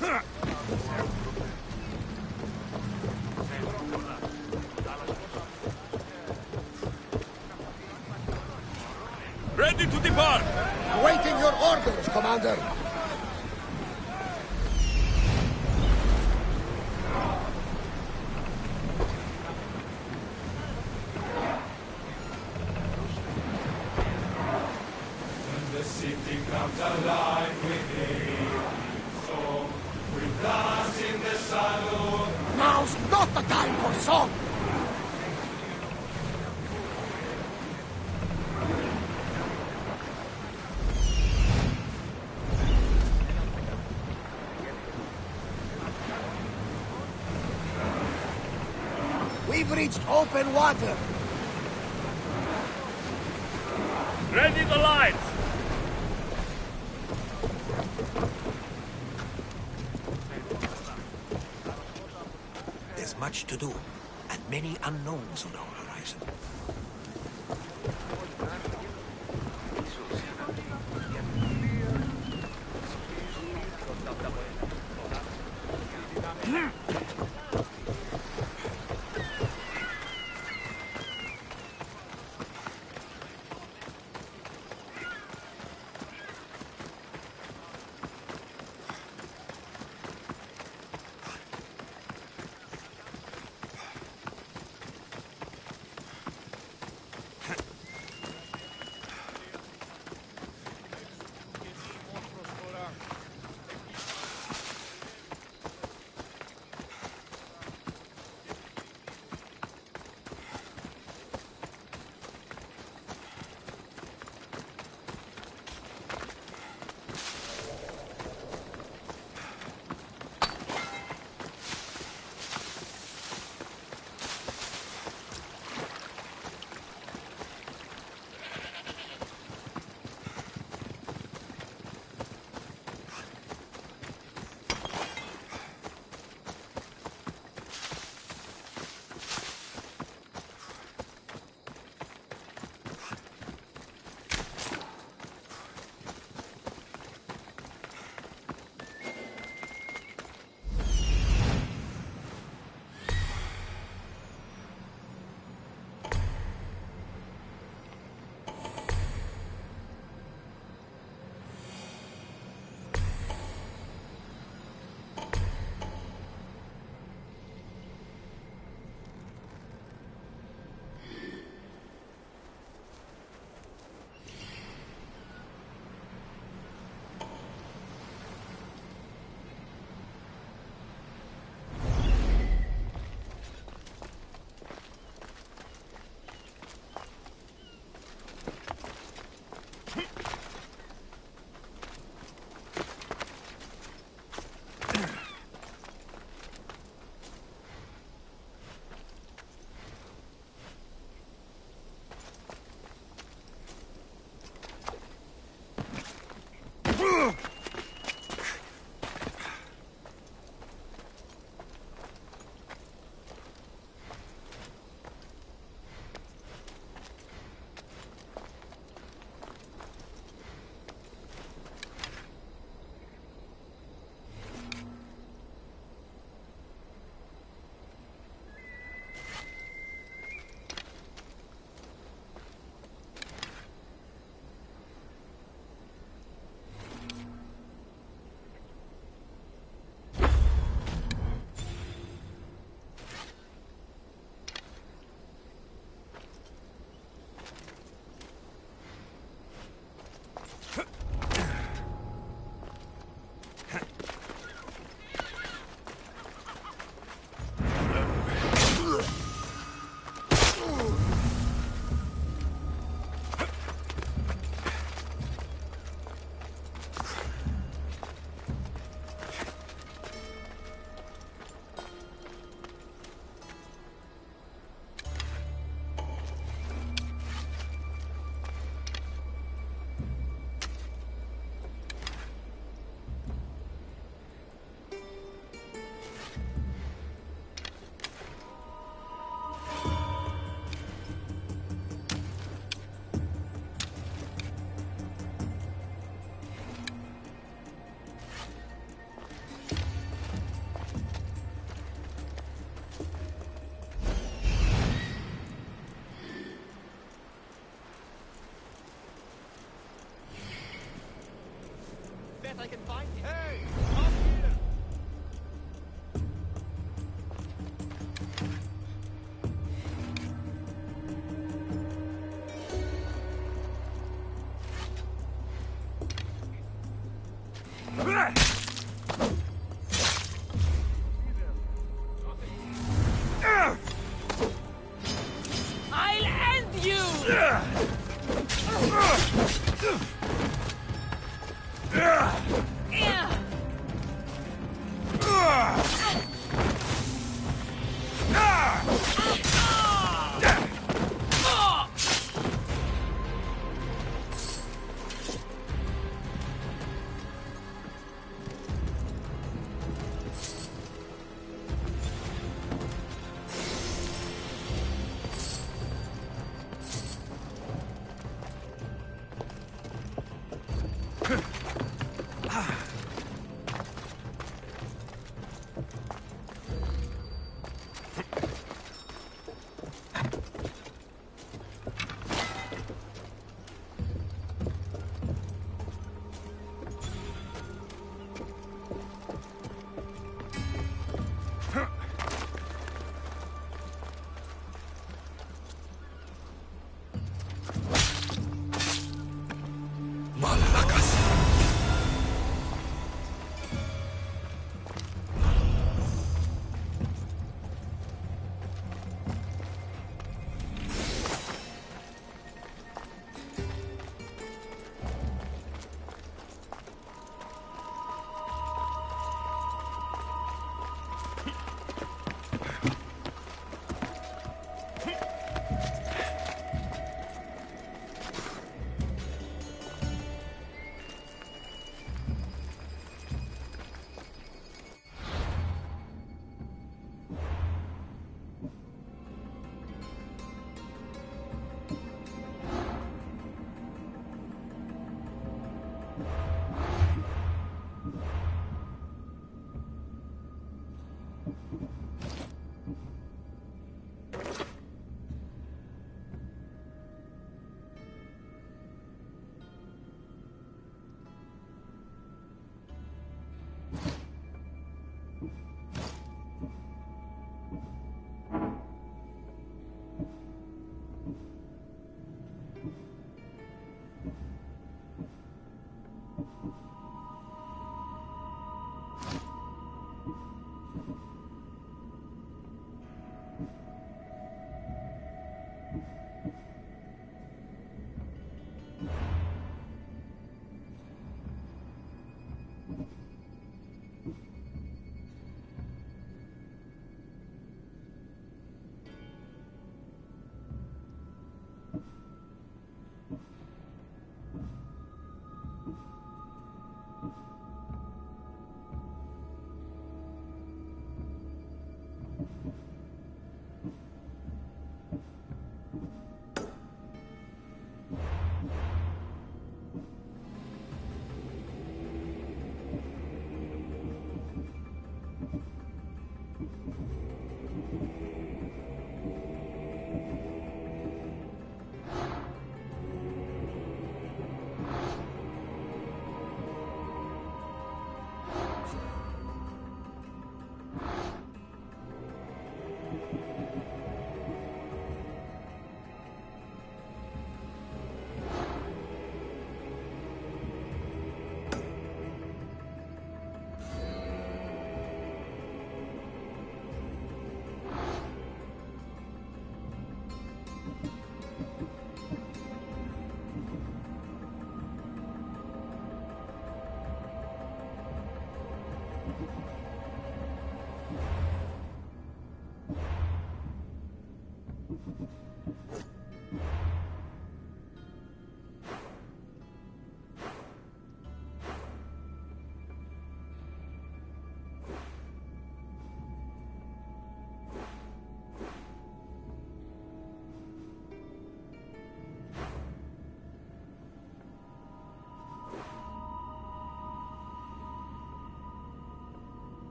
Ready to depart! Awaiting your orders, Commander! When the city comes alive with a song, we dance in the saloon. Now's not the time for song! We've reached open water. Ready the lights! There's much to do, and many unknowns on our horizon.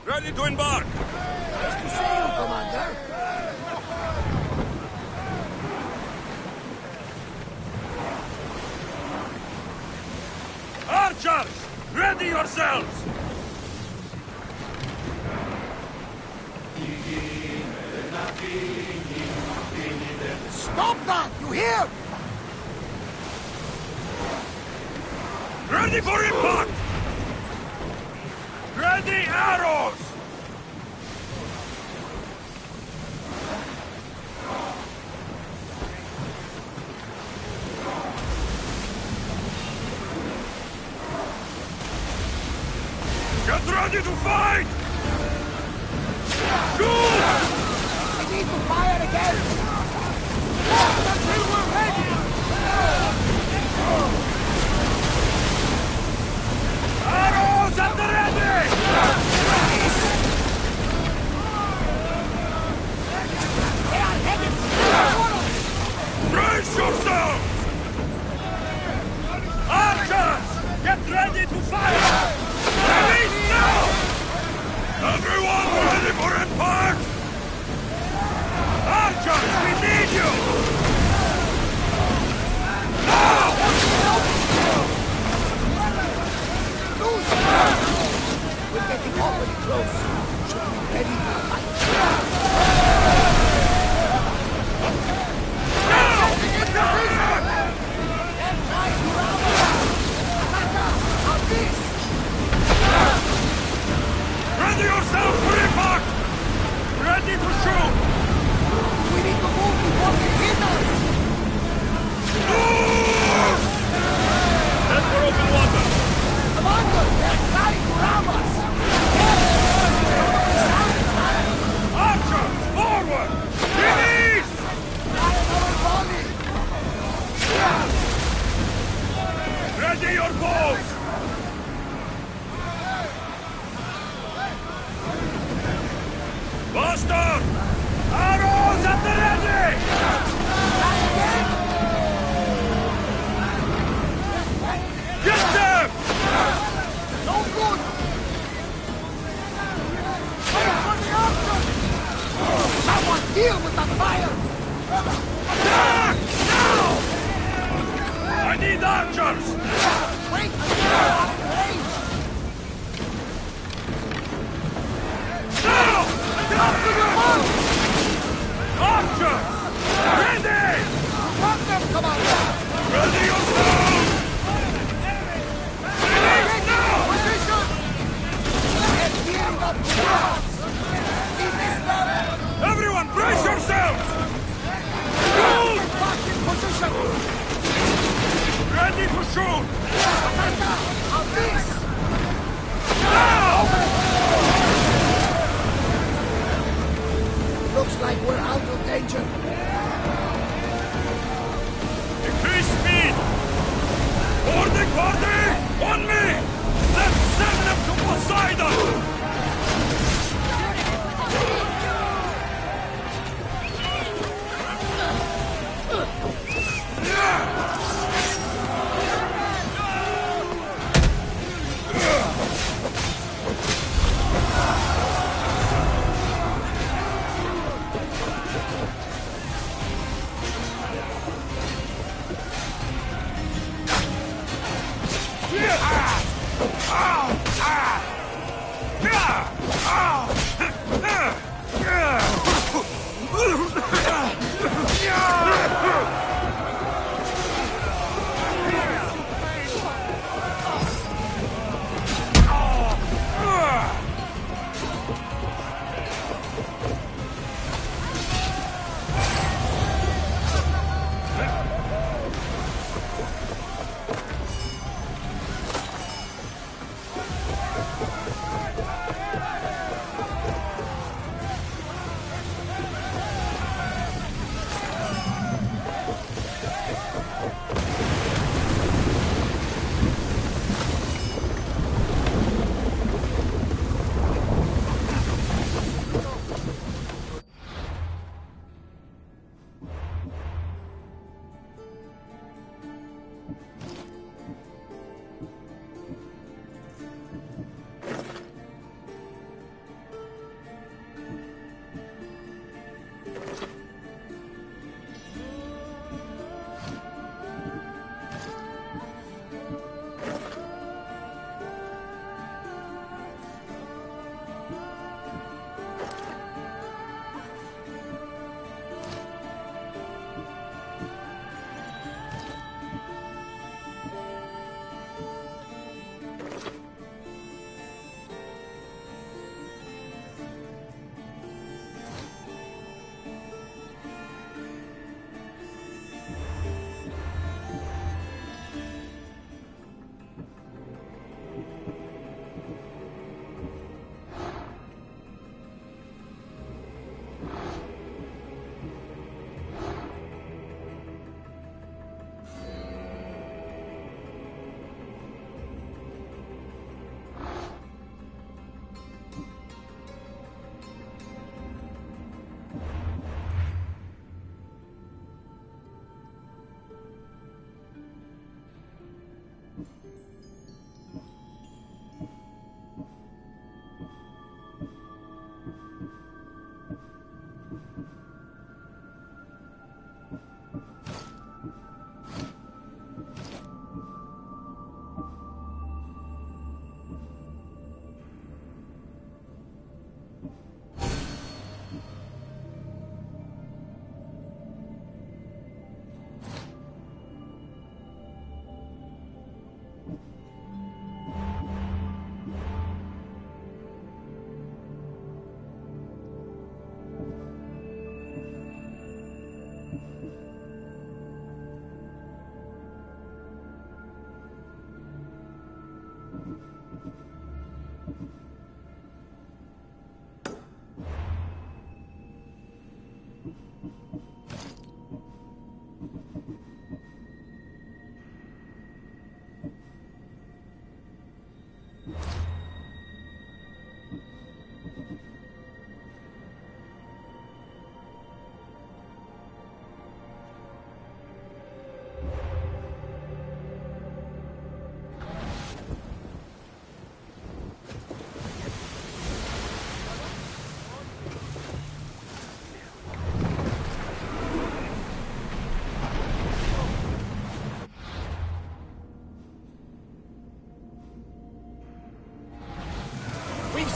Ready to embark! Nice to see you, Commander. Archers! Ready yourselves! Stop that! You hear? Ready for impact! Ready arrows! Get ready to fight! Shoot! I need to fire again! Walk until we're ready! Arrows at the ready! They are headed for us! Brace yourselves! Archers! Get ready to fire! Release now! Everyone ready for impact? Archers, we need you! Now! Lose! We're getting awfully close. Should be ready for a fight. Now! Ready yourself for impact! Ready to shoot! We need to move before they hit us! Move! Head for open water! Commander, they're trying to ram us! Archers, forward! Release! Fire our volley! Ready your bows! Buster! Arrows at the ready! Get them! No good! Fire for the archers! Someone deal with that fire! Attack! Now! I need archers! Wait until we're out of range! Now! Drop to your mark! Archers! Ready! Drop them, Commander! Ready yourselves! Release now! Position! They're gearing up to us! We missed them! Everyone, brace yourselves! Get back in position! Ready to shoot! Commander, on this! Now! Looks like we're out of danger. Increase speed! Boarding party! On me! Let's send them to Poseidon!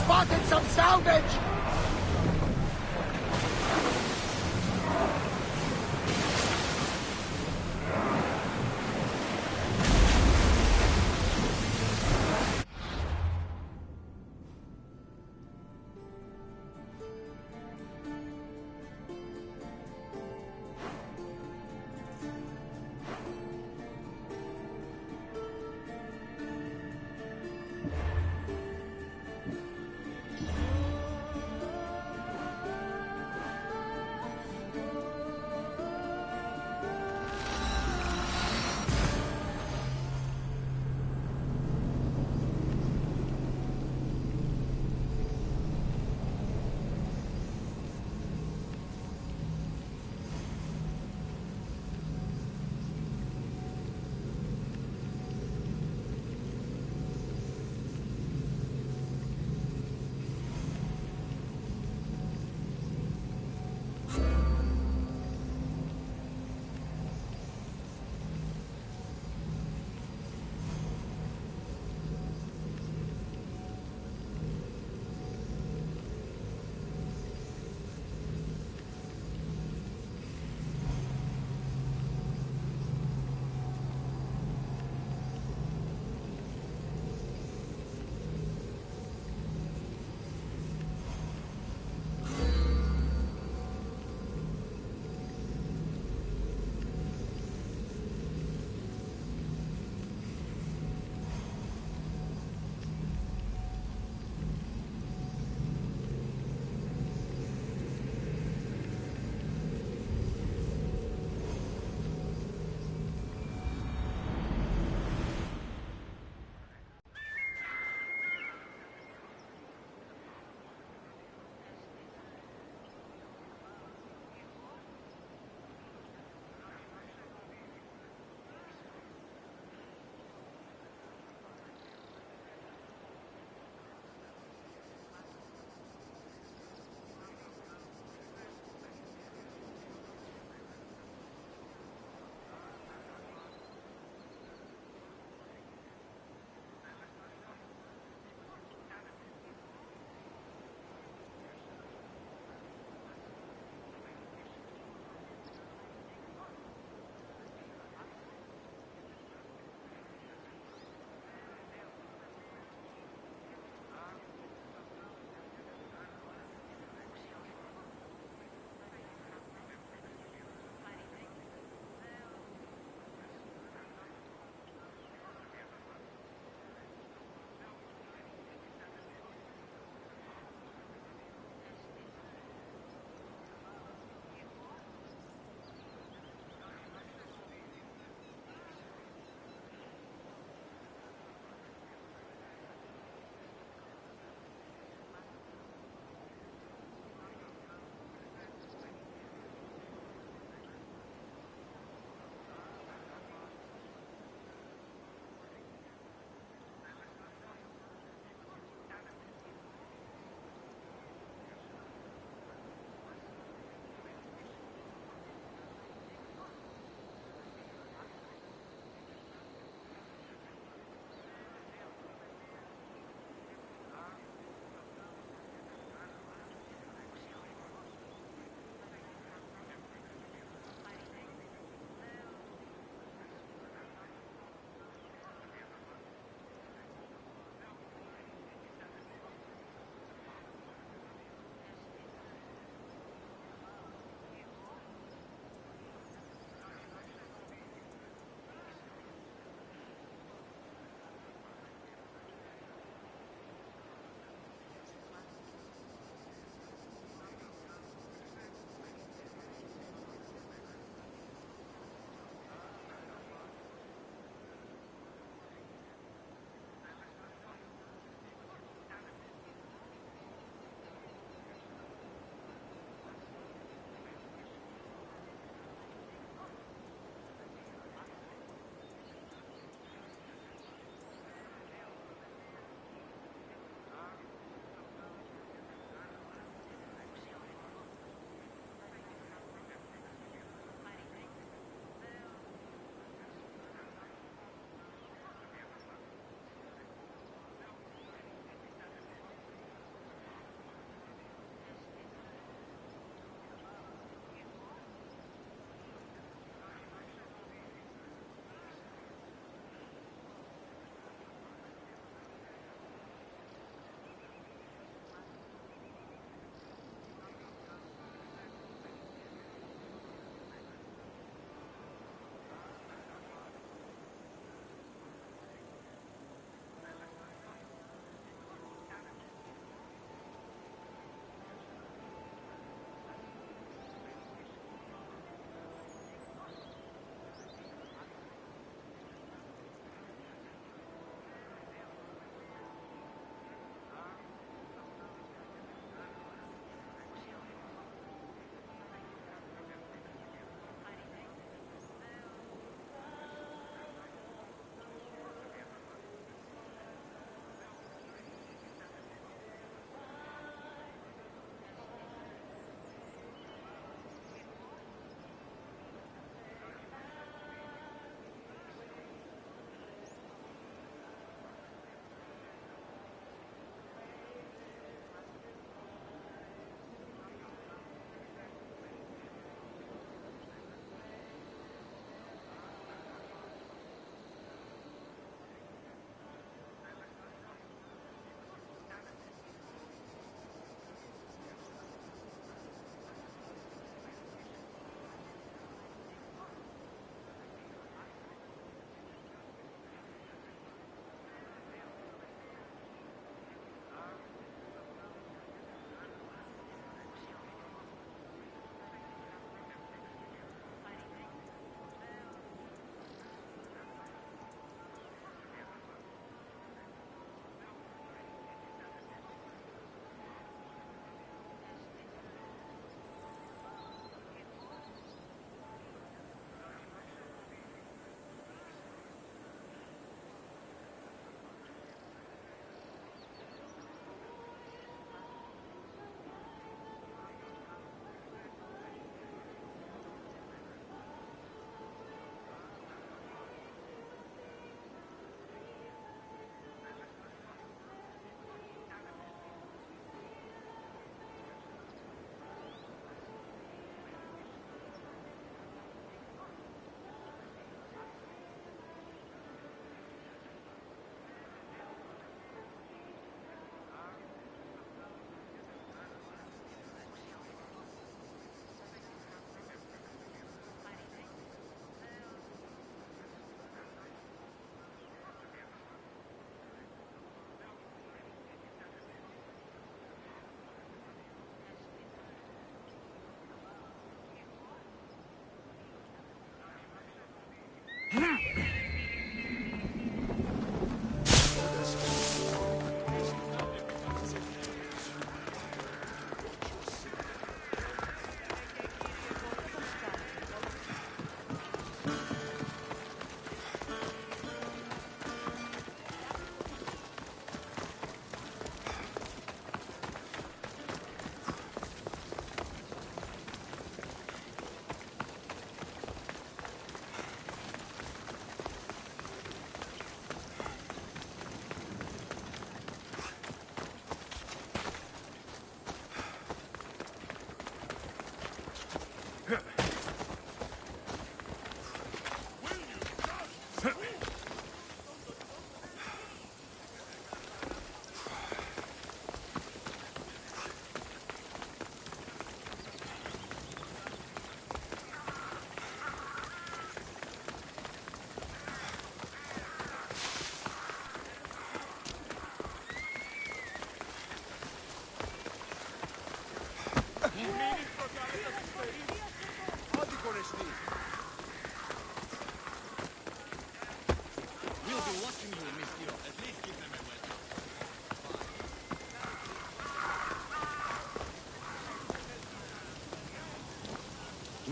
spotted some salvage!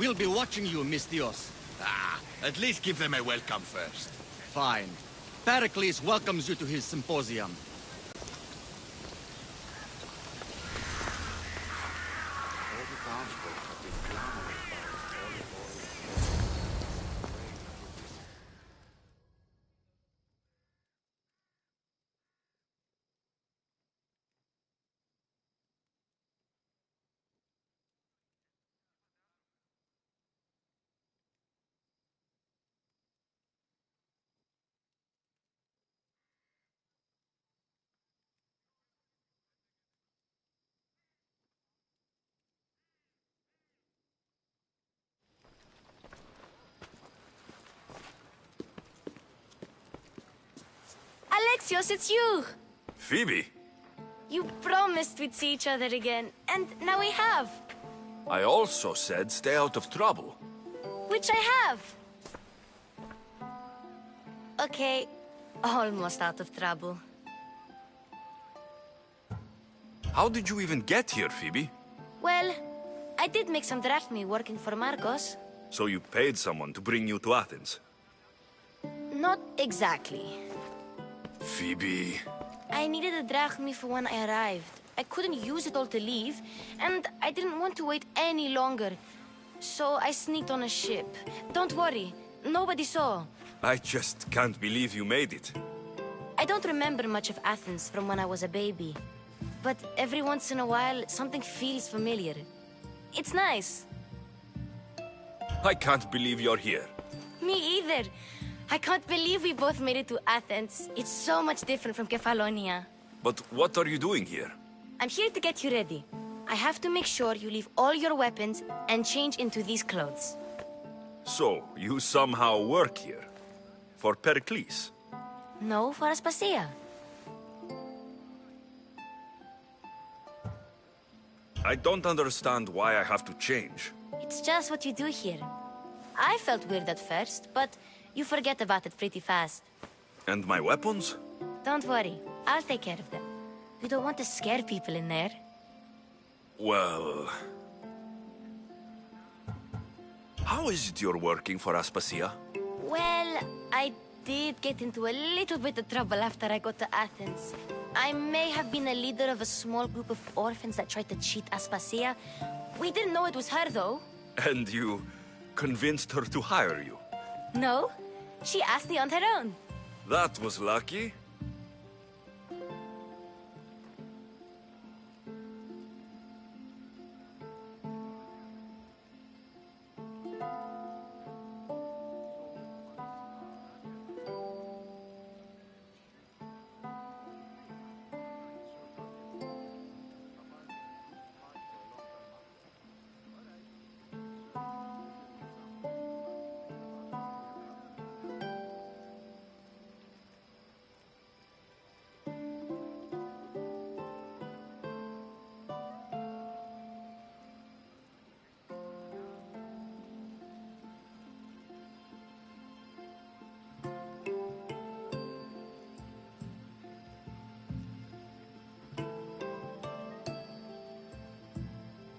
We'll be watching you, Mistios. Ah, at least give them a welcome first. Fine. Pericles welcomes you to his symposium. All the townsfolk have been clamoring about olive oil. Alexios, it's you! Phoebe, You promised we'd see each other again, and now we have. I also said stay out of trouble. Which I have. Okay, almost out of trouble. How did you even get here, Phoebe? Well, I did make some drachmi working for Marcos. So you paid someone to bring you to Athens? Not exactly. Phoebe... I needed a drachmi for when I arrived. I couldn't use it all to leave, and I didn't want to wait any longer. So I sneaked on a ship. Don't worry, nobody saw. I just can't believe you made it. I don't remember much of Athens from when I was a baby. But every once in a while, something feels familiar. It's nice. I can't believe you're here. Me either. I can't believe we both made it to Athens. It's so much different from Kefalonia. But what are you doing here? I'm here to get you ready. I have to make sure you leave all your weapons and change into these clothes. So, you somehow work here? For Pericles? No, for Aspasia. I don't understand why I have to change. It's just what you do here. I felt weird at first, but you forget about it pretty fast. And my weapons? Don't worry, I'll take care of them. You don't want to scare people in there. Well... How is it you're working for Aspasia? Well, I did get into a little bit of trouble after I got to Athens. I may have been a leader of a small group of orphans that tried to cheat Aspasia. We didn't know it was her, though. And you convinced her to hire you? No, she asked me on her own. That was lucky.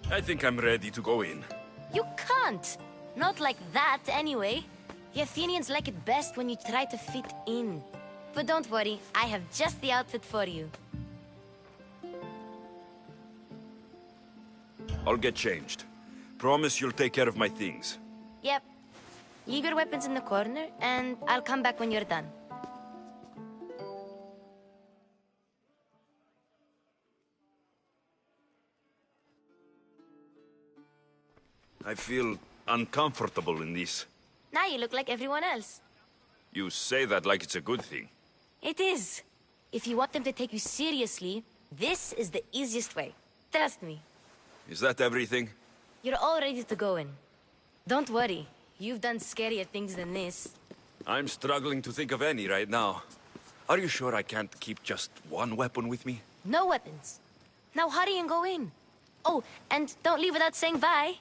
I think I'm ready to go in. You can't. Not like that, anyway. The Athenians like it best when you try to fit in. But don't worry, I have just the outfit for you. I'll get changed. Promise you'll take care of my things. Yep. Leave your weapons in the corner, and I'll come back when you're done. I feel uncomfortable in this. Now you look like everyone else. You say that like it's a good thing. It is. If you want them to take you seriously, this is the easiest way. Trust me. Is that everything? You're all ready to go in. Don't worry. You've done scarier things than this. I'm struggling to think of any right now. Are you sure I can't keep just one weapon with me? No weapons. Now hurry and go in. Oh, and don't leave without saying bye.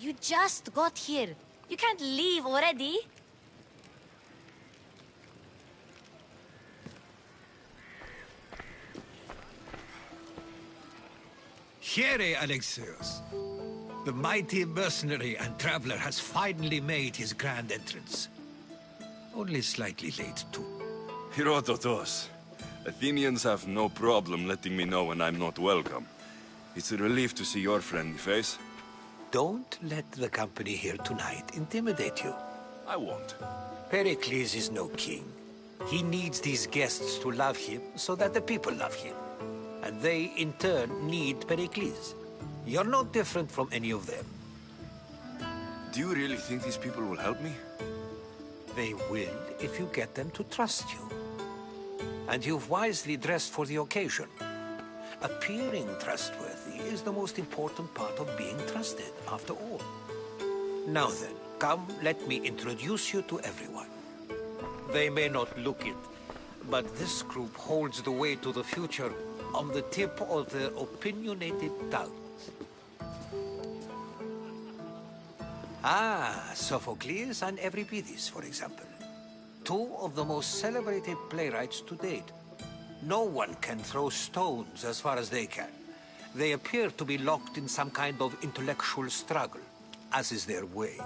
You just got here. You can't leave already. Here, Alexios. The mighty mercenary and traveler has finally made his grand entrance. Only slightly late, too. Herodotus, Athenians have no problem letting me know when I'm not welcome. It's a relief to see your friendly face. Don't let the company here tonight intimidate you. I won't. Pericles is no king. He needs these guests to love him so that the people love him. And they, in turn, need Pericles. You're no different from any of them. Do you really think these people will help me? They will if you get them to trust you. And you've wisely dressed for the occasion. Appearing trustworthy is the most important part of being trusted, after all. Now then, come, let me introduce you to everyone. They may not look it, but this group holds the way to the future on the tip of their opinionated tongues. Ah, Sophocles and Euripides, for example. Two of the most celebrated playwrights to date. No one can throw stones as far as they can. They appear to be locked in some kind of intellectual struggle, as is their way.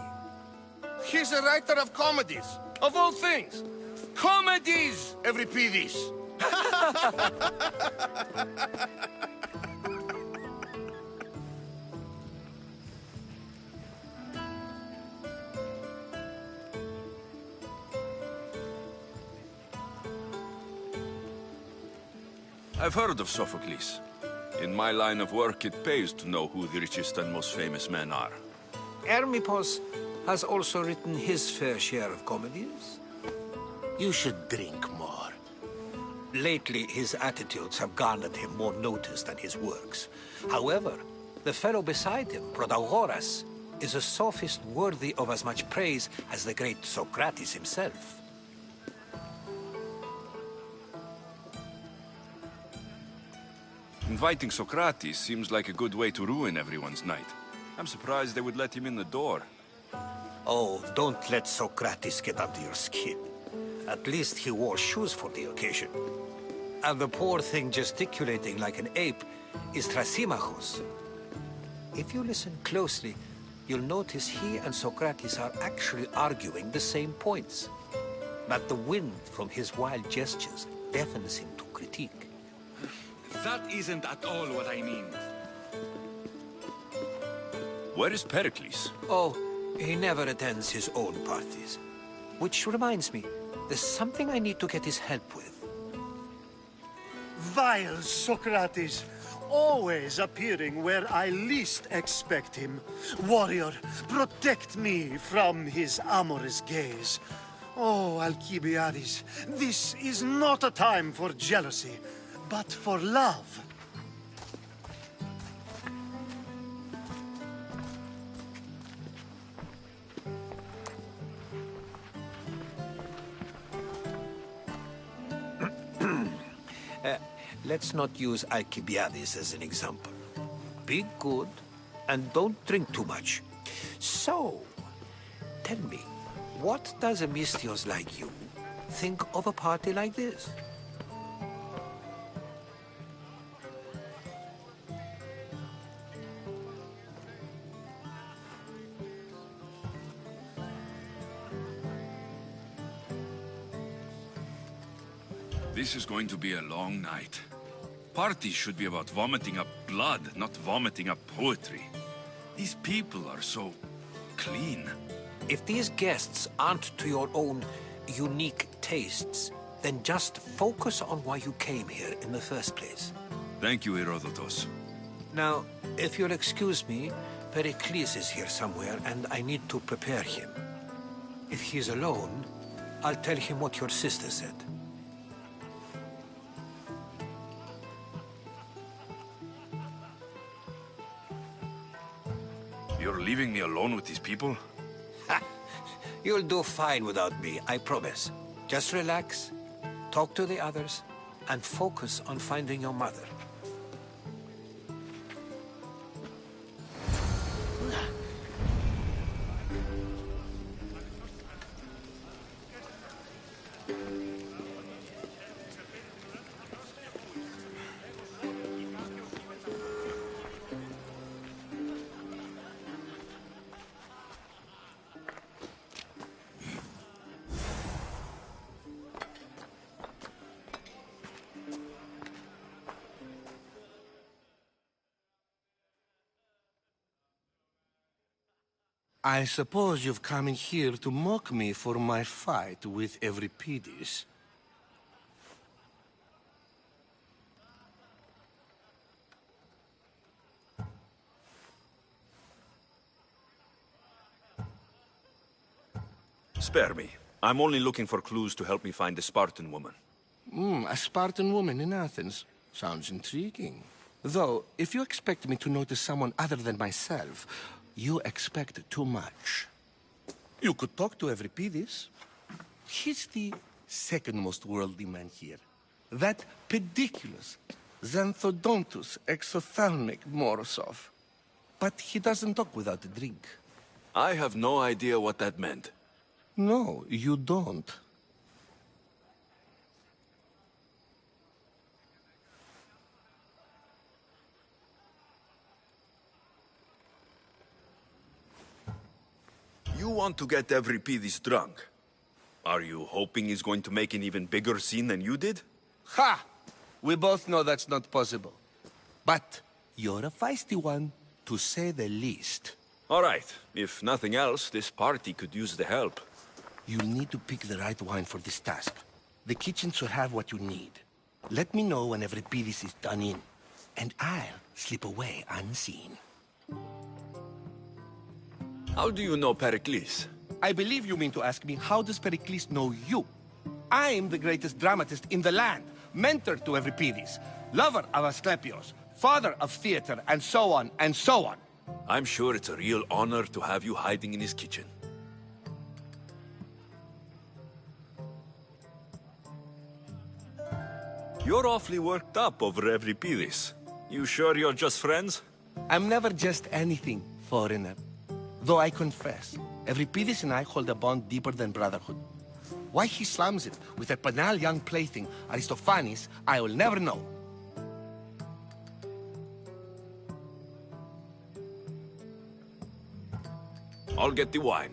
He's a writer of comedies, of all things. Comedies, Euripides. I've heard of Sophocles. In my line of work, it pays to know who the richest and most famous men are. Hermippos has also written his fair share of comedies. You should drink more. Lately, his attitudes have garnered him more notice than his works. However, the fellow beside him, Protagoras, is a sophist worthy of as much praise as the great Socrates himself. Inviting Socrates seems like a good way to ruin everyone's night. I'm surprised they would let him in the door. Oh, don't let Socrates get under your skin. At least he wore shoes for the occasion. And the poor thing gesticulating like an ape is Thrasymachus. If you listen closely, you'll notice he and Socrates are actually arguing the same points. But the wind from his wild gestures deafens him to critique. That isn't at all what I mean. Where is Pericles? Oh, he never attends his own parties. Which reminds me, there's something I need to get his help with. Vile Socrates, always appearing where I least expect him. Warrior, protect me from his amorous gaze. Oh, Alcibiades, this is not a time for jealousy, but for love. Let's not use Alcibiades as an example. Be good, and don't drink too much. So, tell me, what does a Mystios like you think of a party like this? This is going to be a long night. Parties should be about vomiting up blood, not vomiting up poetry. These people are so clean. If these guests aren't to your own unique tastes, then just focus on why you came here in the first place. Thank you, Herodotus. Now, if you'll excuse me, Pericles is here somewhere, and I need to prepare him. If he's alone, I'll tell him what your sister said. You're leaving me alone with these people? You'll do fine without me, I promise. Just relax, talk to the others, and focus on finding your mother. I suppose you've come in here to mock me for my fight with Euripides. Spare me. I'm only looking for clues to help me find the Spartan woman. A Spartan woman in Athens. Sounds intriguing. Though, if you expect me to notice someone other than myself, you expect too much. You could talk to Euripides. He's the second most worldly man here. That pediculous Xanthodontus exophthalmic Morosov. But he doesn't talk without a drink. I have no idea what that meant. No, you don't. You want to get Euripides drunk. Are you hoping he's going to make an even bigger scene than you did? Ha! We both know that's not possible. But you're a feisty one, to say the least. All right. If nothing else, this party could use the help. You'll need to pick the right wine for this task. The kitchen should have what you need. Let me know when Euripides is done in, and I'll slip away unseen. How do you know Pericles? I believe you mean to ask me, how does Pericles know you? I'm the greatest dramatist in the land, mentor to Euripides, lover of Asclepios, father of theater, and so on, and so on. I'm sure it's a real honor to have you hiding in his kitchen. You're awfully worked up over Euripides. You sure you're just friends? I'm never just anything, foreigner. Though I confess, Euripides and I hold a bond deeper than brotherhood. Why he slams it with a banal young plaything, Aristophanes, I will never know. I'll get the wine.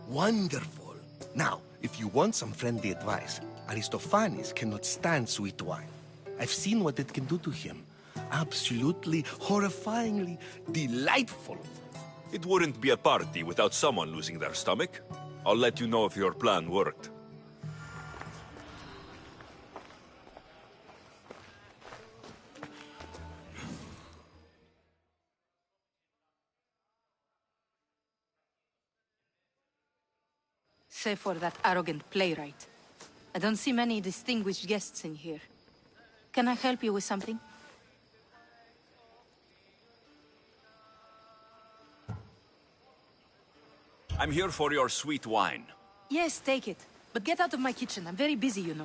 Wonderful. Now, if you want some friendly advice, Aristophanes cannot stand sweet wine. I've seen what it can do to him. Absolutely, horrifyingly delightful. It wouldn't be a party without someone losing their stomach. I'll let you know if your plan worked. Save for that arrogant playwright. I don't see many distinguished guests in here. Can I help you with something? I'm here for your sweet wine. Yes, take it. But get out of my kitchen. I'm very busy, you know.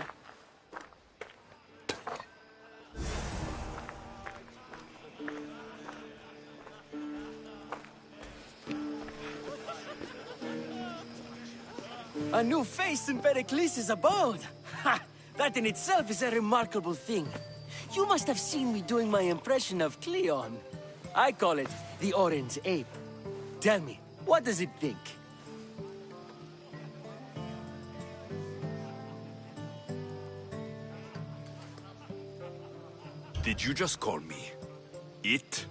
A new face in Pericles' abode! Ha! That in itself is a remarkable thing. You must have seen me doing my impression of Cleon. I call it the Orange Ape. Tell me, what does it think? Did you just call me it?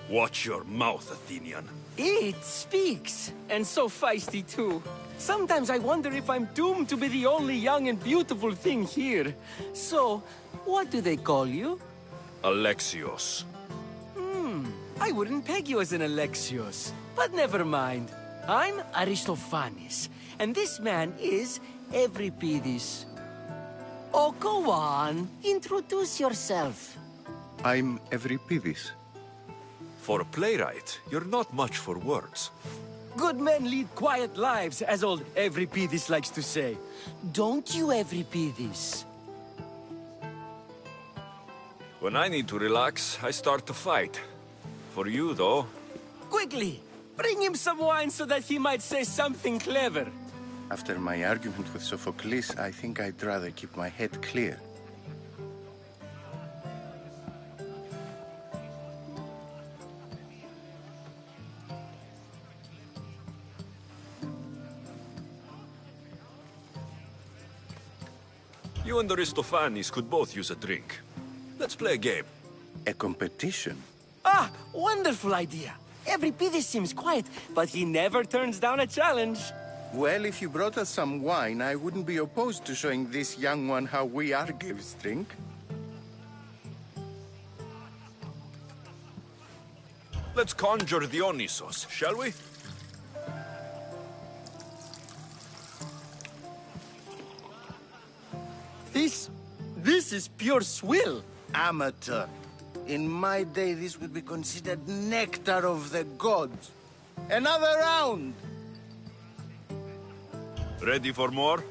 Watch your mouth, Athenian. It speaks, and so feisty too. Sometimes I wonder if I'm doomed to be the only young and beautiful thing here. So, what do they call you? Alexios. I wouldn't peg you as an Alexios. But never mind. I'm Aristophanes, and this man is Euripides. Oh, go on. Introduce yourself. I'm Euripides. For a playwright, you're not much for words. Good men lead quiet lives, as old Euripides likes to say. Don't you, Euripides? When I need to relax, I start to fight. For you, though... Quickly! Bring him some wine so that he might say something clever. After my argument with Sophocles, I think I'd rather keep my head clear. You and Aristophanes could both use a drink. Let's play a game. A competition? Ah, wonderful idea. Euripidis seems quiet, but he never turns down a challenge. Well, if you brought us some wine, I wouldn't be opposed to showing this young one how we Argives drink. Let's conjure Dionysos, shall we? This is pure swill. Amateur. In my day, this would be considered nectar of the gods. Another round! Ready for more?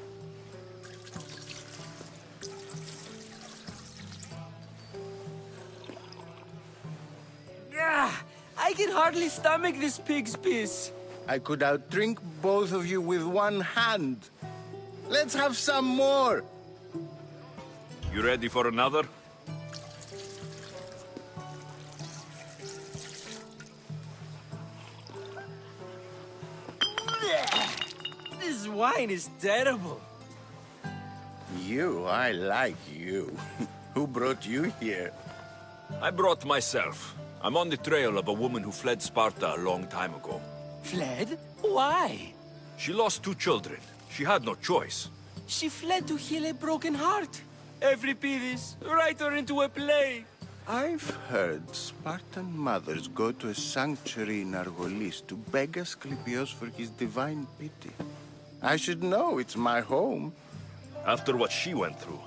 I can hardly stomach this pig's piss. I could outdrink both of you with one hand. Let's have some more! You ready for another? This wine is terrible. You, I like you. Who brought you here? I brought myself. I'm on the trail of a woman who fled Sparta a long time ago. Fled? Why? She lost 2 children. She had no choice. She fled to heal a broken heart. Euripidis, write her into a play. I've heard Spartan mothers go to a sanctuary in Argolis to beg Asclepios for his divine pity. I should know, it's my home. After what she went through,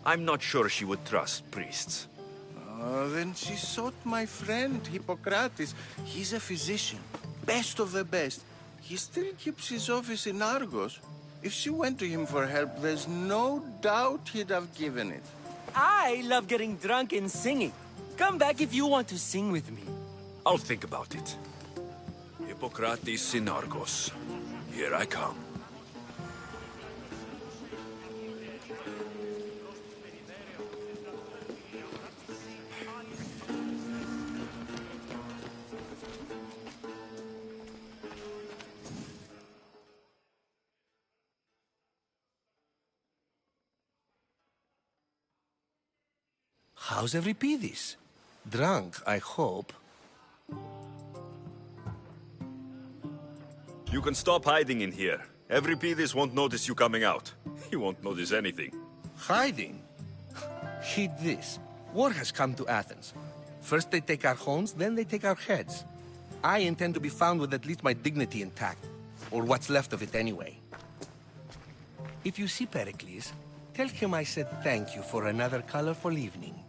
I'm not sure she would trust priests. Then she sought my friend, Hippocrates. He's a physician, best of the best. He still keeps his office in Argos. If she went to him for help, there's no doubt he'd have given it. I love getting drunk and singing. Come back if you want to sing with me. I'll think about it. Hippocrates in Argos. Here I come. How's Euripidis? Drunk, I hope. You can stop hiding in here. Euripidis won't notice you coming out. He won't notice anything. Hiding? Heed this. War has come to Athens. First they take our homes, then they take our heads. I intend to be found with at least my dignity intact. Or what's left of it anyway. If you see Pericles, tell him I said thank you for another colorful evening.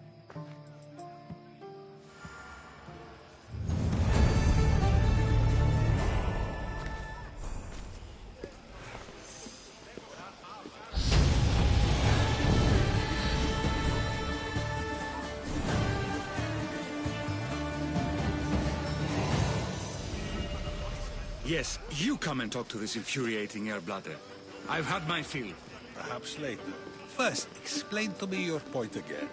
Yes, you come and talk to this infuriating airbladder. I've had my fill. Perhaps later. First, explain to me your point again.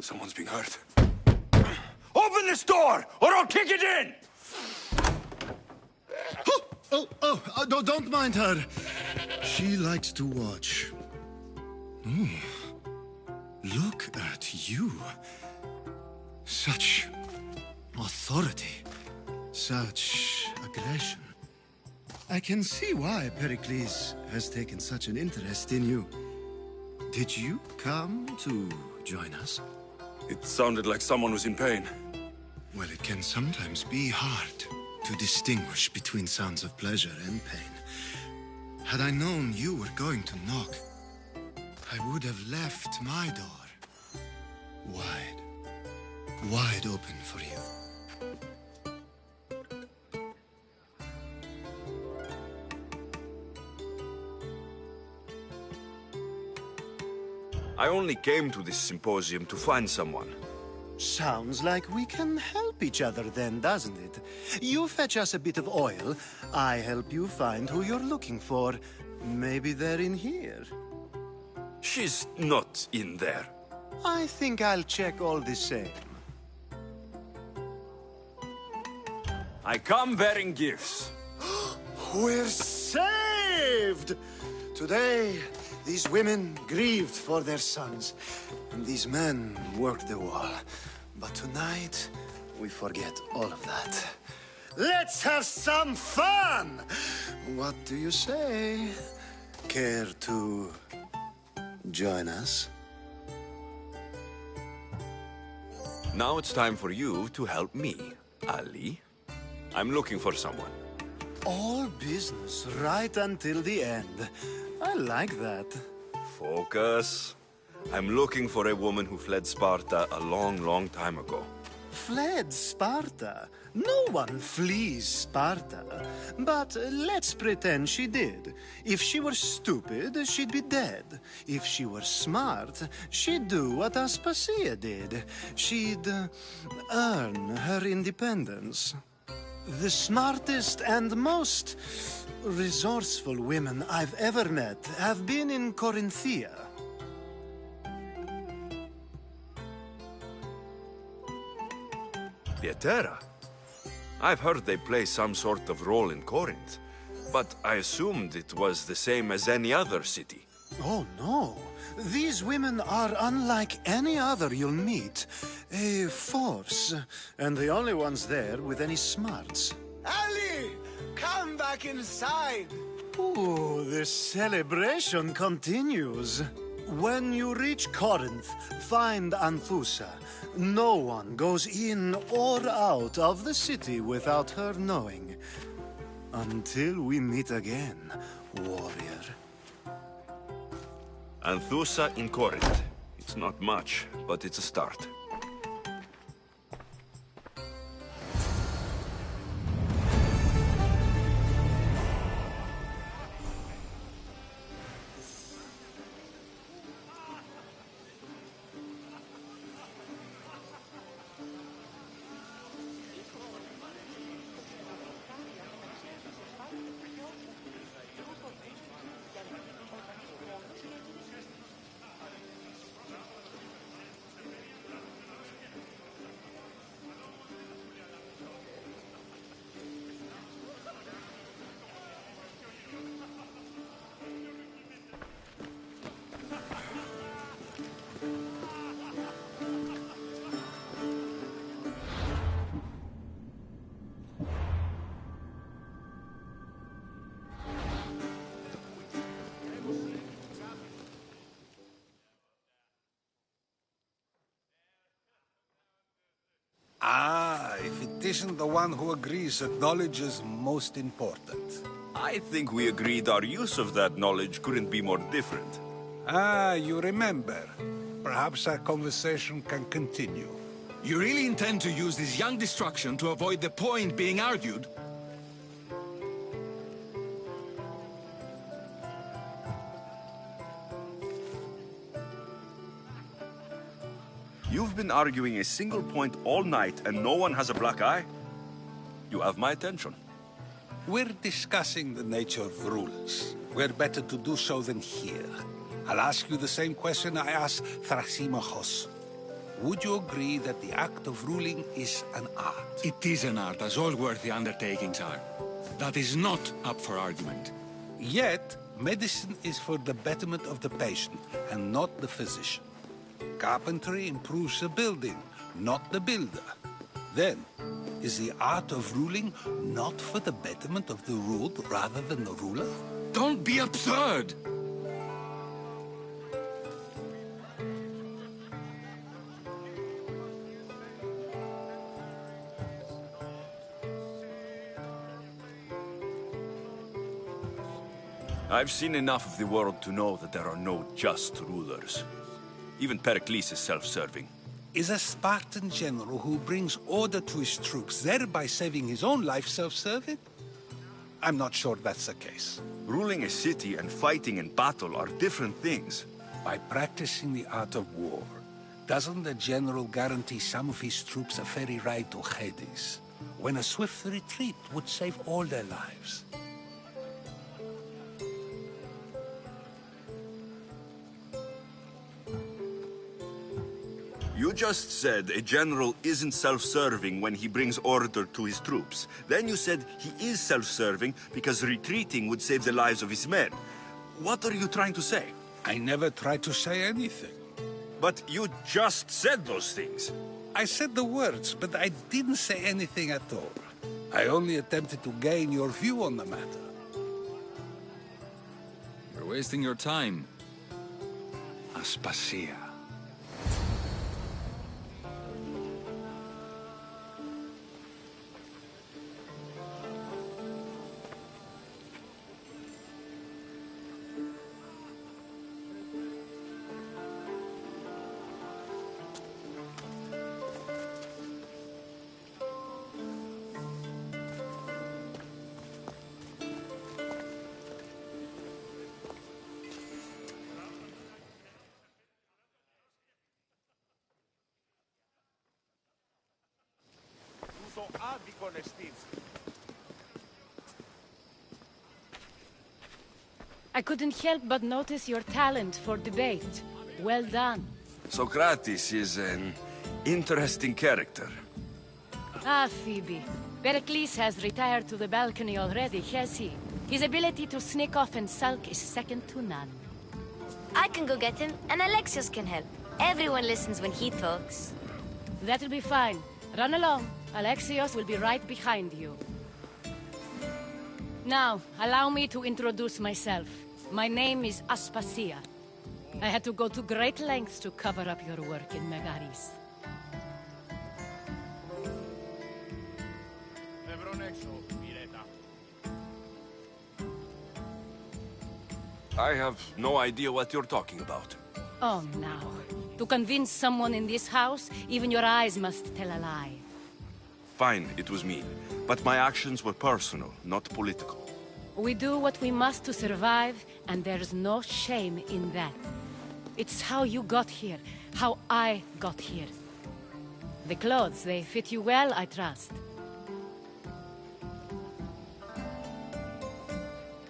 Someone's being hurt. Open this door, or I'll kick it in! No, don't mind her. She likes to watch. Look at you. Such authority. Such aggression. I can see why Pericles has taken such an interest in you. Did you come to join us? It sounded like someone was in pain. Well, it can sometimes be hard to distinguish between sounds of pleasure and pain. Had I known you were going to knock, I would have left my door wide open for you. I only came to this symposium to find someone. Sounds like we can help each other then, doesn't it? You fetch us a bit of oil, I help you find who you're looking for. Maybe they're in here. She's not in there. I think I'll check all the same. I come bearing gifts. We're saved! Today, these women grieved for their sons, and these men worked the wall. But tonight, we forget all of that. Let's have some fun! What do you say? Care to join us? Now it's time for you to help me, Ali. I'm looking for someone. All business right until the end. I like that. Focus. I'm looking for a woman who fled Sparta a long, long time ago. Fled Sparta? No one flees Sparta. But let's pretend she did. If she were stupid, she'd be dead. If she were smart, she'd do what Aspasia did. She'd earn her independence. The smartest and most resourceful women I've ever met have been in Corinthia. Pietera? I've heard they play some sort of role in Corinth, but I assumed it was the same as any other city. Oh, no. These women are unlike any other you'll meet. A force, and the only ones there with any smarts. Ali! Come back inside! Ooh, the celebration continues. When you reach Corinth, find Anthusa. No one goes in or out of the city without her knowing. Until we meet again, warrior. Anthusa in Corinth. It's not much, but it's a start. Ah, if it isn't the one who agrees that knowledge is most important. I think we agreed our use of that knowledge couldn't be more different. Ah, you remember. Perhaps our conversation can continue. You really intend to use this young destruction to avoid the point being argued? You've been arguing a single point all night and no one has a black eye? You have my attention. We're discussing the nature of rules. Where better to do so than here? I'll ask you the same question I asked Thrasimachos. Would you agree that the act of ruling is an art? It is an art, as all worthy undertakings are. That is not up for argument. Yet, medicine is for the betterment of the patient, and not the physician. Carpentry improves the building, not the builder. Then, is the art of ruling not for the betterment of the ruled rather than the ruler? Don't be absurd! I've seen enough of the world to know that there are no just rulers. Even Pericles is self-serving. Is a Spartan general who brings order to his troops, thereby saving his own life, self-serving? I'm not sure that's the case. Ruling a city and fighting in battle are different things. By practicing the art of war, doesn't the general guarantee some of his troops a ferry ride to Hades, when a swift retreat would save all their lives? You just said a general isn't self-serving when he brings order to his troops. Then you said he is self-serving because retreating would save the lives of his men. What are you trying to say? I never tried to say anything. But you just said those things. I said the words, but I didn't say anything at all. I only attempted to gain your view on the matter. You're wasting your time. Aspasia. I couldn't help but notice your talent for debate. Well done. Socrates is an interesting character. Ah, Phoebe. Pericles has retired to the balcony already, has he? His ability to sneak off and sulk is second to none. I can go get him, and Alexios can help. Everyone listens when he talks. That'll be fine. Run along. Alexios will be right behind you. Now, allow me to introduce myself. My name is Aspasia. I had to go to great lengths to cover up your work in Megaris. I have no idea what you're talking about. Oh, now. To convince someone in this house, even your eyes must tell a lie. Fine, it was me. But my actions were personal, not political. We do what we must to survive, and there's no shame in that. It's how you got here, how I got here. The clothes, they fit you well, I trust.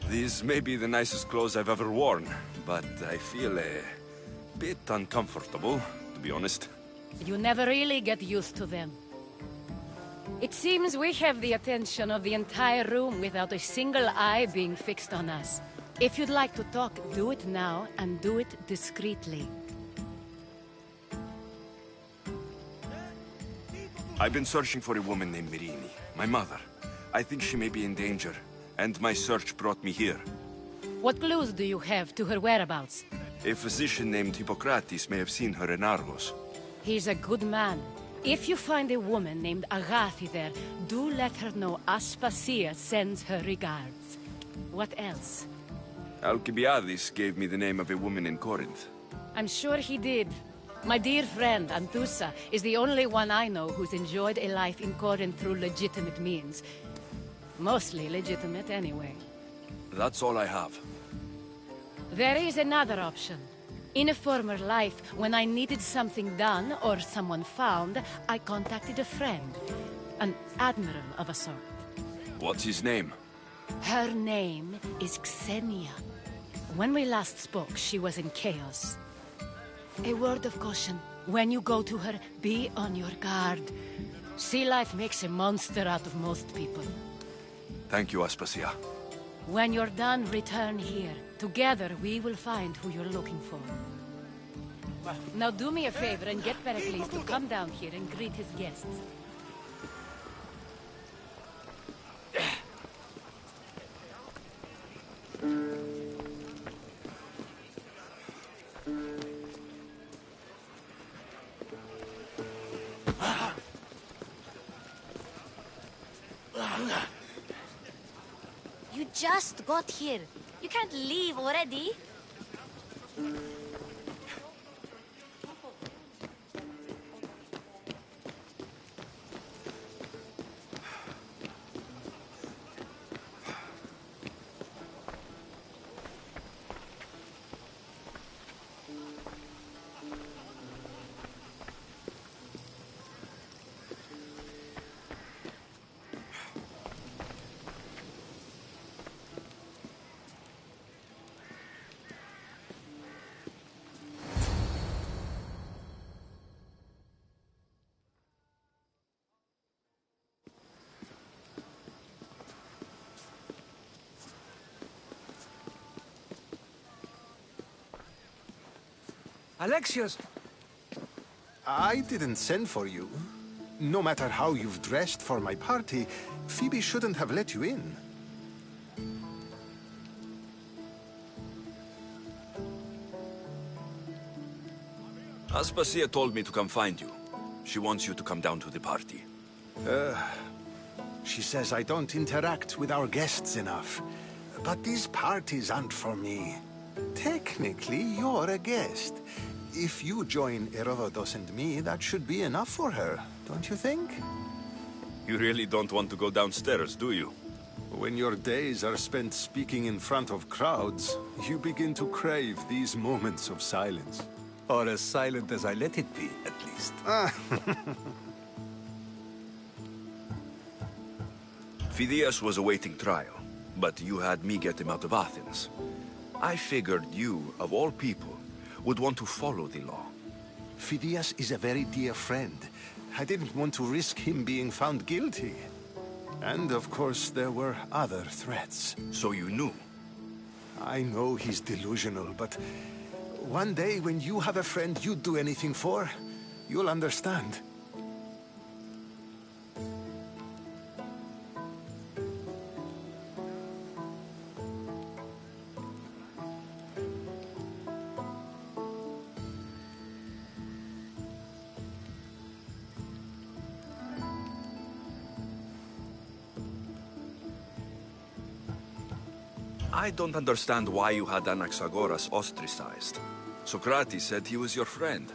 These may be the nicest clothes I've ever worn, but I feel a bit uncomfortable, to be honest. You never really get used to them. It seems we have the attention of the entire room without a single eye being fixed on us. If you'd like to talk, do it now, and do it discreetly. I've been searching for a woman named Mirini, my mother. I think she may be in danger, and my search brought me here. What clues do you have to her whereabouts? A physician named Hippocrates may have seen her in Argos. He's a good man. If you find a woman named Agathi there, do let her know Aspasia sends her regards. What else? Alcibiades gave me the name of a woman in Corinth. I'm sure he did. My dear friend, Anthusa, is the only one I know who's enjoyed a life in Corinth through legitimate means. Mostly legitimate, anyway. That's all I have. There is another option. In a former life, when I needed something done or someone found, I contacted a friend. An admiral of a sort. What's his name? Her name is Xenia. When we last spoke, she was in chaos. A word of caution. When you go to her, be on your guard. Sea life makes a monster out of most people. Thank you, Aspasia. When you're done, return here. Together, we will find who you're looking for. Now do me a favor and get Pericles to come down here and greet his guests. You just got here. You can't leave already. Alexios! I didn't send for you. No matter how you've dressed for my party, Phoebe shouldn't have let you in. Aspasia told me to come find you. She wants you to come down to the party. She says I don't interact with our guests enough. But these parties aren't for me. Technically, you're a guest. If you join Herodotus and me, that should be enough for her, don't you think? You really don't want to go downstairs, do you? When your days are spent speaking in front of crowds, you begin to crave these moments of silence. Or as silent as I let it be, at least. Phidias was awaiting trial, but you had me get him out of Athens. I figured you, of all people, would want to follow the law. Phidias is a very dear friend. I didn't want to risk him being found guilty. And of course, there were other threats. So you knew? I know he's delusional, but one day when you have a friend you'd do anything for, you'll understand. I don't understand why you had Anaxagoras ostracized. Socrates said he was your friend.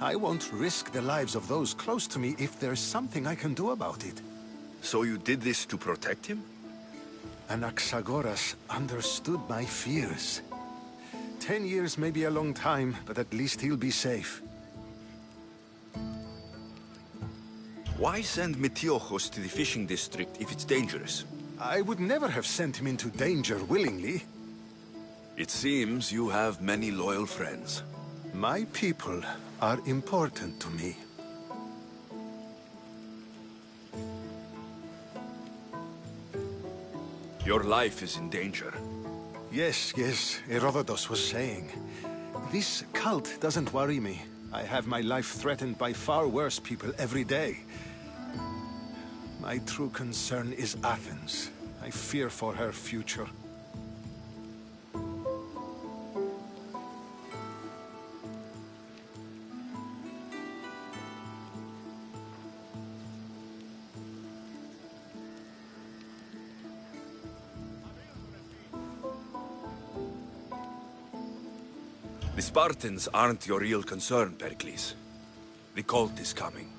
I won't risk the lives of those close to me if there's something I can do about it. So you did this to protect him? Anaxagoras understood my fears. 10 years may be a long time, but at least he'll be safe. Why send Metiochos to the fishing district if it's dangerous? I would never have sent him into danger willingly. It seems you have many loyal friends. My people are important to me. Your life is in danger. Yes, Herodotus was saying. This cult doesn't worry me. I have my life threatened by far worse people every day. My true concern is Athens. I fear for her future. The Spartans aren't your real concern, Pericles. The cult is coming,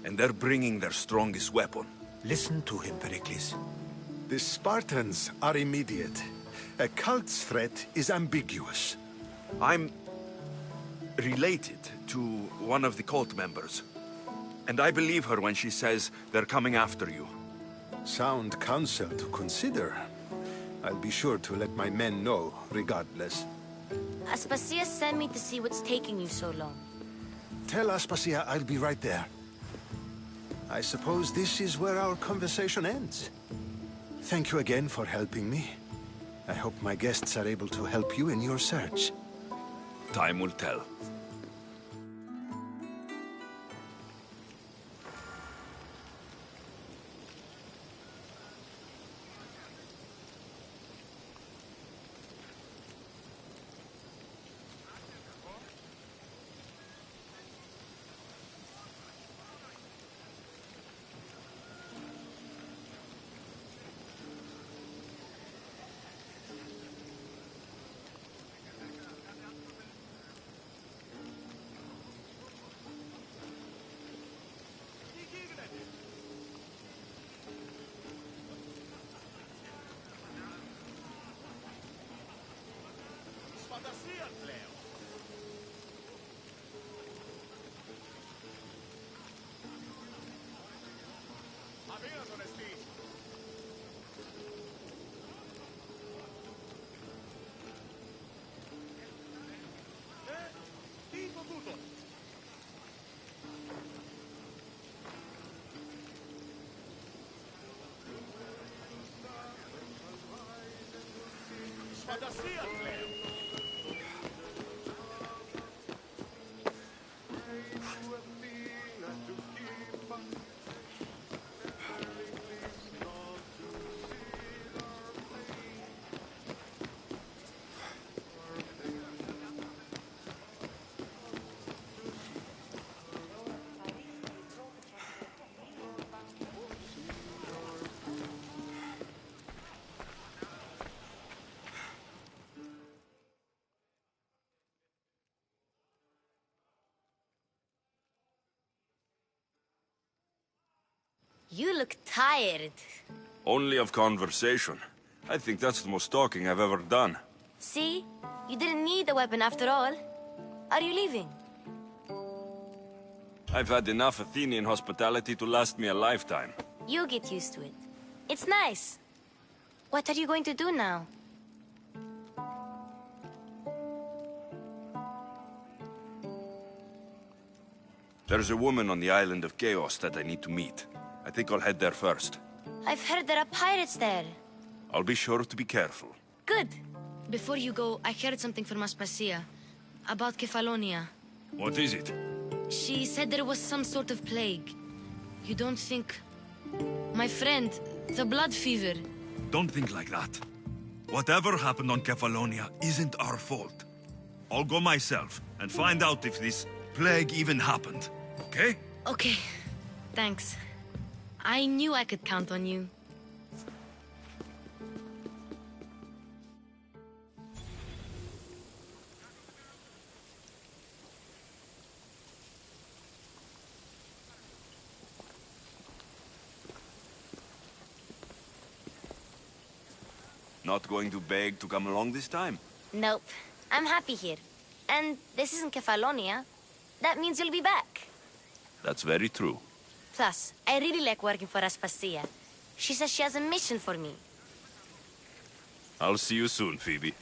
and they're bringing their strongest weapon. Listen to him, Pericles. The Spartans are immediate. A cult's threat is ambiguous. I'm related to one of the cult members. And I believe her when she says they're coming after you. Sound counsel to consider. I'll be sure to let my men know, regardless. Aspasia sent me to see what's taking you so long. Tell Aspasia I'll be right there. I suppose this is where our conversation ends. Thank you again for helping me. I hope my guests are able to help you in your search. Time will tell. You look tired. Only of conversation. I think that's the most talking I've ever done. See? You didn't need a weapon after all. Are you leaving? I've had enough Athenian hospitality to last me a lifetime. You'll get used to it. It's nice. What are you going to do now? There's a woman on the island of Chaos that I need to meet. I think I'll head there first. I've heard there are pirates there. I'll be sure to be careful. Good. Before you go, I heard something from Aspasia. About Kefalonia. What is it? She said there was some sort of plague. You don't think... My friend, the blood fever. Don't think like that. Whatever happened on Kefalonia isn't our fault. I'll go myself and find out if this plague even happened. Okay? Okay. Thanks. I knew I could count on you. Not going to beg to come along this time? Nope. I'm happy here. And this isn't Kefalonia. That means you'll be back. That's very true. Plus, I really like working for Aspasia. She says she has a mission for me. I'll see you soon, Phoebe.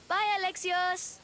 Bye, Alexios!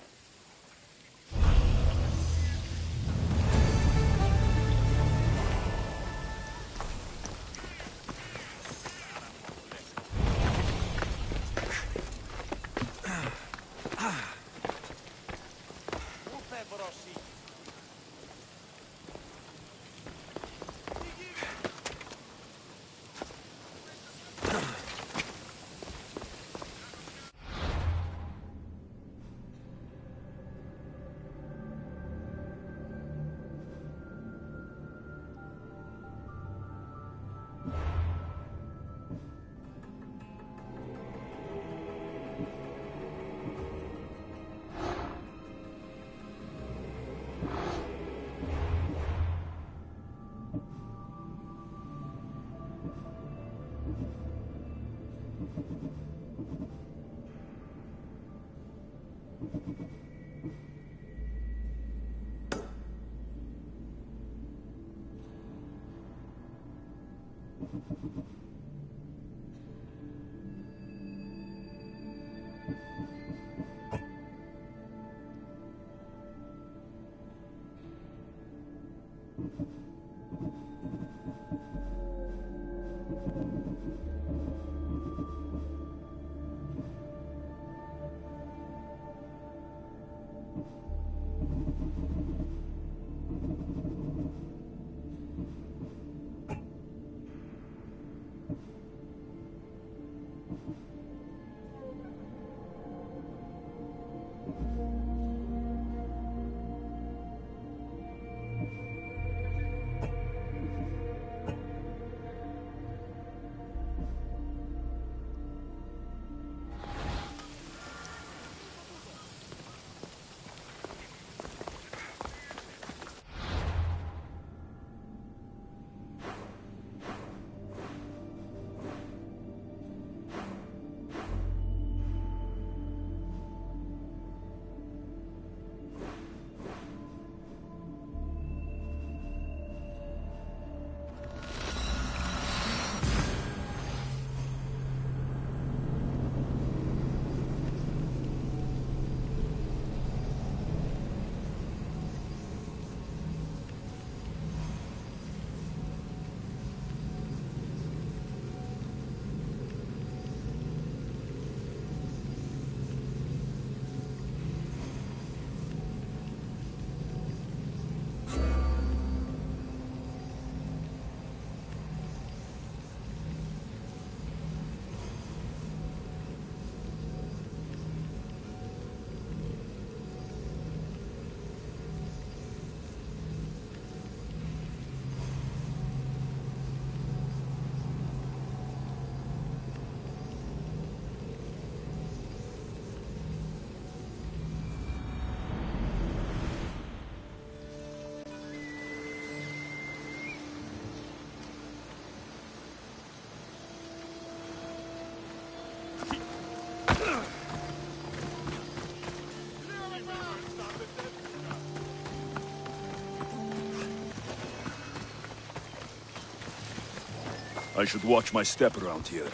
I should watch my step around here.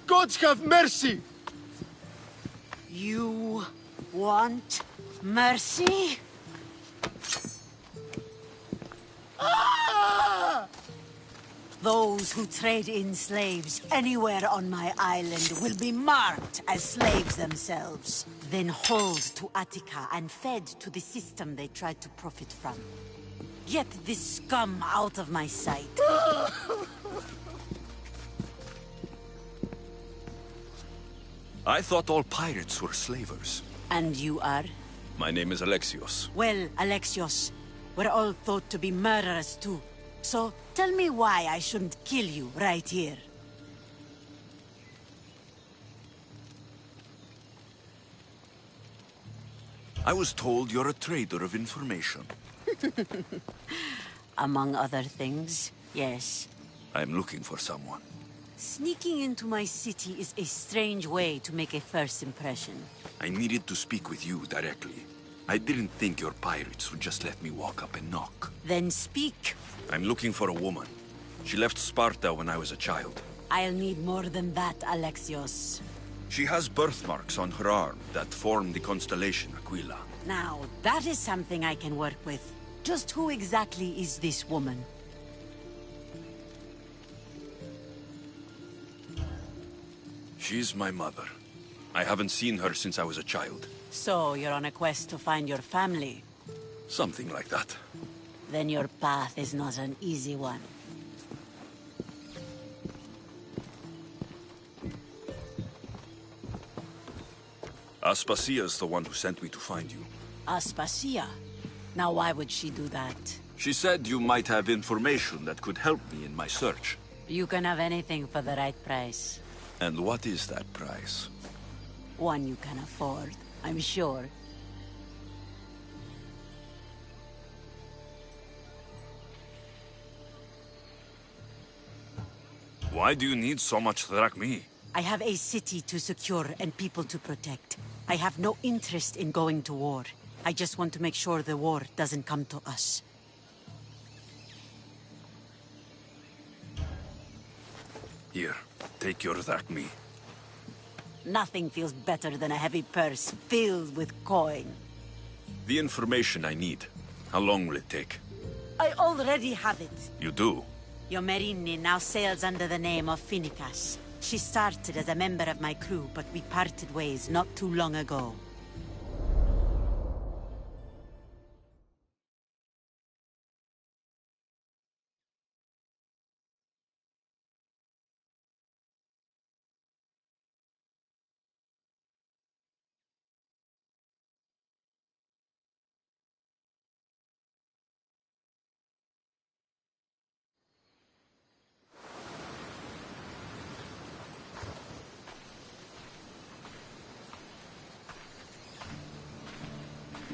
Gods have mercy! You want mercy? Those who trade in slaves anywhere on my island will be marked as slaves themselves, then hauled to Attica and fed to the system they tried to profit from. Get this scum out of my sight. I thought all pirates were slavers. And you are? My name is Alexios. Well, Alexios, we're all thought to be murderers too. So, tell me why I shouldn't kill you right here. I was told you're a trader of information. Among other things, yes. I'm looking for someone. Sneaking into my city is a strange way to make a first impression. I needed to speak with you directly. I didn't think your pirates would just let me walk up and knock. Then speak. I'm looking for a woman. She left Sparta when I was a child. I'll need more than that, Alexios. She has birthmarks on her arm that form the constellation Aquila. Now, that is something I can work with. Just who exactly is this woman? She's my mother. I haven't seen her since I was a child. So, you're on a quest to find your family? Something like that. Then your path is not an easy one. Aspasia's the one who sent me to find you. Aspasia? Now why would she do that? She said you might have information that could help me in my search. You can have anything for the right price. And what is that price? One you can afford, I'm sure. Why do you need so much drachmi? I have a city to secure and people to protect. I have no interest in going to war. I just want to make sure the war doesn't come to us. Here, take your drachmi. Nothing feels better than a heavy purse filled with coin. The information I need. How long will it take? I already have it. You do? Yomerini now sails under the name of Finicas. She started as a member of my crew, but we parted ways not too long ago.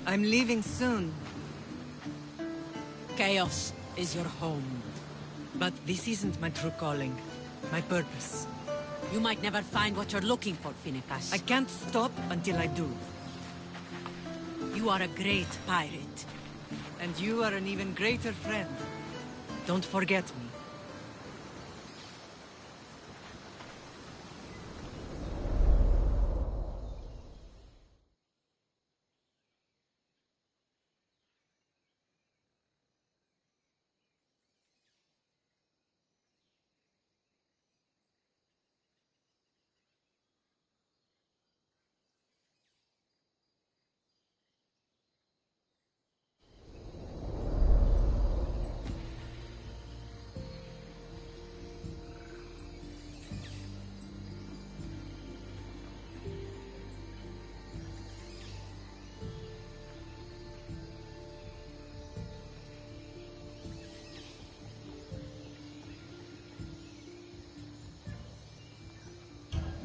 I'm leaving soon. Chaos is your home. But this isn't my true calling. My purpose. You might never find what you're looking for, Finicas. I can't stop until I do. You are a great pirate. And you are an even greater friend. Don't forget me.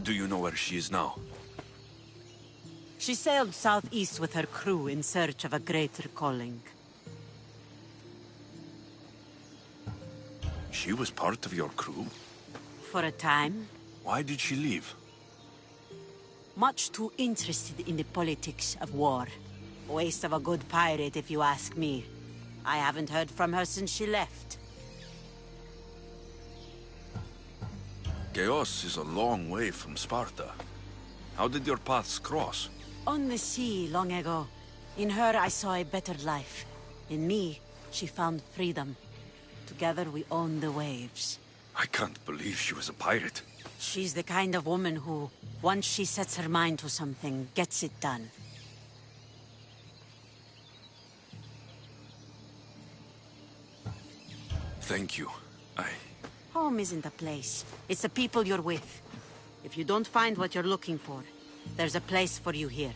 Do you know where she is now? She sailed southeast with her crew in search of a greater calling. She was part of your crew? For a time. Why did she leave? Much too interested in the politics of war. Waste of a good pirate, if you ask me. I haven't heard from her since she left. Chaos is a long way from Sparta. How did your paths cross? On the sea, long ago. In her, I saw a better life. In me, she found freedom. Together, we owned the waves. I can't believe she was a pirate. She's the kind of woman who, once she sets her mind to something, gets it done. Thank you. Home isn't a place. It's the people you're with. If you don't find what you're looking for, there's a place for you here.